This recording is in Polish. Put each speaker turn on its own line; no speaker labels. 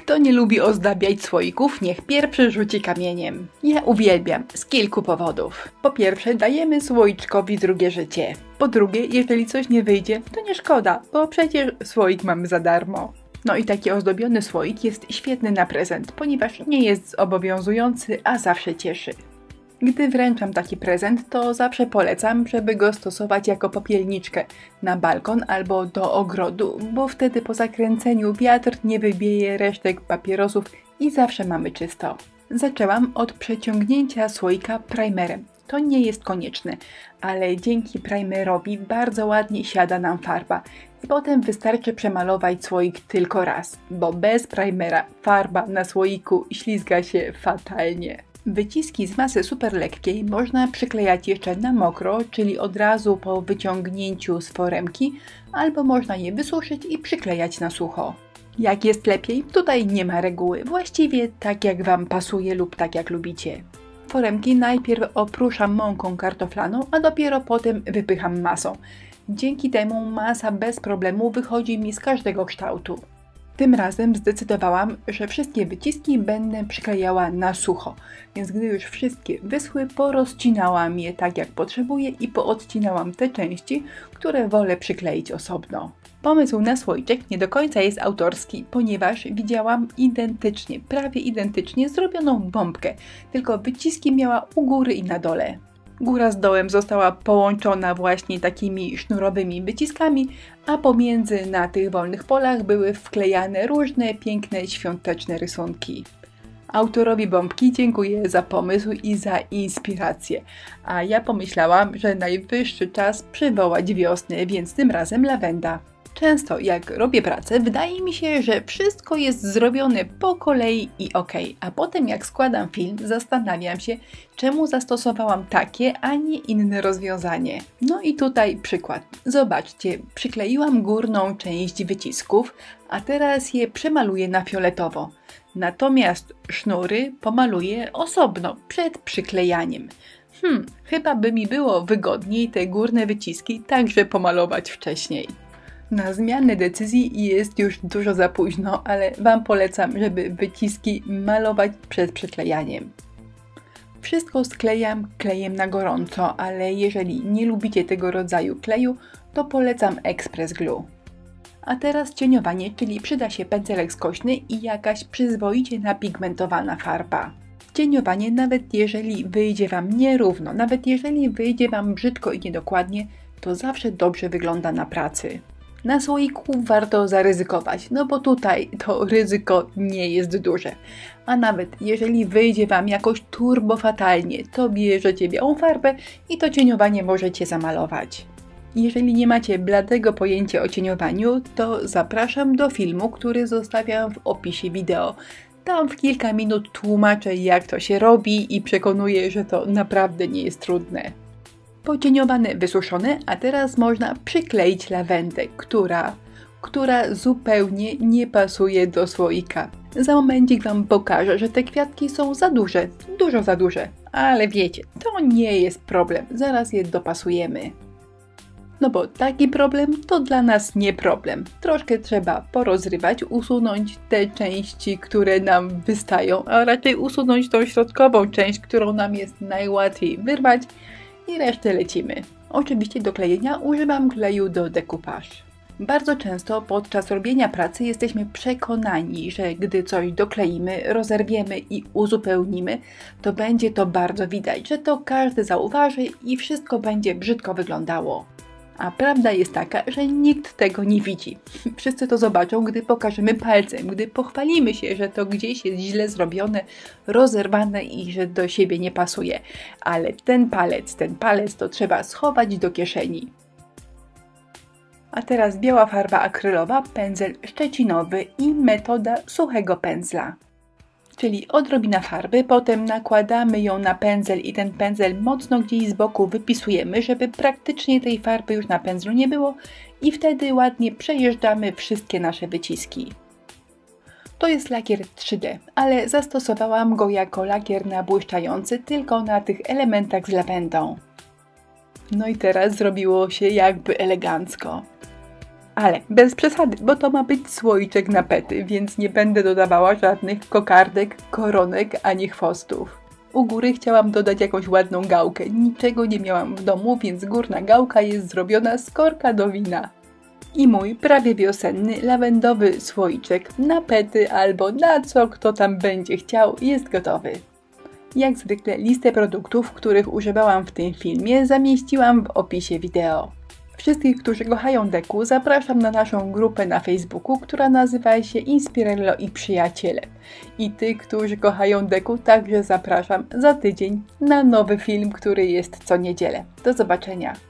Kto nie lubi ozdabiać słoików, niech pierwszy rzuci kamieniem. Ja uwielbiam, z kilku powodów. Po pierwsze, dajemy słoiczkowi drugie życie. Po drugie, jeżeli coś nie wyjdzie, to nie szkoda, bo przecież słoik mamy za darmo. No i taki ozdobiony słoik jest świetny na prezent, ponieważ nie jest zobowiązujący, a zawsze cieszy. Gdy wręczam taki prezent, to zawsze polecam, żeby go stosować jako popielniczkę na balkon albo do ogrodu, bo wtedy po zakręceniu wiatr nie wybieje resztek papierosów i zawsze mamy czysto. Zaczęłam od przeciągnięcia słoika primerem. To nie jest konieczne, ale dzięki primerowi bardzo ładnie siada nam farba i potem wystarczy przemalować słoik tylko raz, bo bez primera farba na słoiku ślizga się fatalnie. Wyciski z masy super lekkiej można przyklejać jeszcze na mokro, czyli od razu po wyciągnięciu z foremki, albo można je wysuszyć i przyklejać na sucho. Jak jest lepiej? Tutaj nie ma reguły, właściwie tak jak Wam pasuje lub tak jak lubicie. Foremki najpierw opruszam mąką kartoflaną, a dopiero potem wypycham masą. Dzięki temu masa bez problemu wychodzi mi z każdego kształtu. Tym razem zdecydowałam, że wszystkie wyciski będę przyklejała na sucho, więc gdy już wszystkie wyschły, porozcinałam je tak jak potrzebuję i poodcinałam te części, które wolę przykleić osobno. Pomysł na słoiczek nie do końca jest autorski, ponieważ widziałam prawie identycznie zrobioną bombkę, tylko wyciski miała u góry i na dole. Góra z dołem została połączona właśnie takimi sznurowymi wyciskami, a pomiędzy na tych wolnych polach były wklejane różne piękne świąteczne rysunki. Autorowi bombki dziękuję za pomysł i za inspirację, a ja pomyślałam, że najwyższy czas przywołać wiosnę, więc tym razem lawenda. Często jak robię pracę, wydaje mi się, że wszystko jest zrobione po kolei i ok, a potem jak składam film, zastanawiam się, czemu zastosowałam takie, a nie inne rozwiązanie. No i tutaj przykład. Zobaczcie, przykleiłam górną część wycisków, a teraz je przemaluję na fioletowo. Natomiast sznury pomaluję osobno, przed przyklejaniem. Chyba by mi było wygodniej te górne wyciski także pomalować wcześniej. Na zmianę decyzji jest już dużo za późno, ale Wam polecam, żeby wyciski malować przed przyklejaniem. Wszystko sklejam klejem na gorąco, ale jeżeli nie lubicie tego rodzaju kleju, to polecam Express Glue. A teraz cieniowanie, czyli przyda się pędzelek skośny i jakaś przyzwoicie napigmentowana farba. Cieniowanie, nawet jeżeli wyjdzie Wam nierówno, nawet jeżeli wyjdzie Wam brzydko i niedokładnie, to zawsze dobrze wygląda na pracy. Na słoiku warto zaryzykować, no bo tutaj to ryzyko nie jest duże. A nawet jeżeli wyjdzie Wam jakoś turbo fatalnie, to bierzecie białą farbę i to cieniowanie możecie zamalować. Jeżeli nie macie bladego pojęcia o cieniowaniu, to zapraszam do filmu, który zostawiam w opisie wideo. Tam w kilka minut tłumaczę, jak to się robi i przekonuję, że to naprawdę nie jest trudne. Pocieniowane, wysuszone, a teraz można przykleić lawendę, która zupełnie nie pasuje do słoika. Za momencik Wam pokażę, że te kwiatki są za duże, dużo za duże, ale wiecie, to nie jest problem, zaraz je dopasujemy. No bo taki problem to dla nas nie problem. Troszkę trzeba porozrywać, usunąć te części, które nam wystają, a raczej usunąć tą środkową część, którą nam jest najłatwiej wyrwać i resztę lecimy. Oczywiście do klejenia używam kleju do decoupage. Bardzo często podczas robienia pracy jesteśmy przekonani, że gdy coś dokleimy, rozerwiemy i uzupełnimy, to będzie to bardzo widać, że to każdy zauważy i wszystko będzie brzydko wyglądało. A prawda jest taka, że nikt tego nie widzi. Wszyscy to zobaczą, gdy pokażemy palcem, gdy pochwalimy się, że to gdzieś jest źle zrobione, rozerwane i że do siebie nie pasuje. Ale ten palec to trzeba schować do kieszeni. A teraz biała farba akrylowa, pędzel szczecinowy i metoda suchego pędzla. Czyli odrobina farby, potem nakładamy ją na pędzel i ten pędzel mocno gdzieś z boku wypisujemy, żeby praktycznie tej farby już na pędzlu nie było i wtedy ładnie przejeżdżamy wszystkie nasze wyciski. To jest lakier 3D, ale zastosowałam go jako lakier nabłyszczający tylko na tych elementach z lawendą. No i teraz zrobiło się jakby elegancko. Ale bez przesady, bo to ma być słoiczek na pety, więc nie będę dodawała żadnych kokardek, koronek ani chwostów. U góry chciałam dodać jakąś ładną gałkę. Niczego nie miałam w domu, więc górna gałka jest zrobiona z korka do wina. I mój prawie wiosenny, lawendowy słoiczek na pety albo na co kto tam będzie chciał jest gotowy. Jak zwykle listę produktów, których używałam w tym filmie, zamieściłam w opisie wideo. Wszystkich, którzy kochają deku, zapraszam na naszą grupę na Facebooku, która nazywa się Inspirello i Przyjaciele. I tych, którzy kochają deku, także zapraszam za tydzień na nowy film, który jest co niedzielę. Do zobaczenia!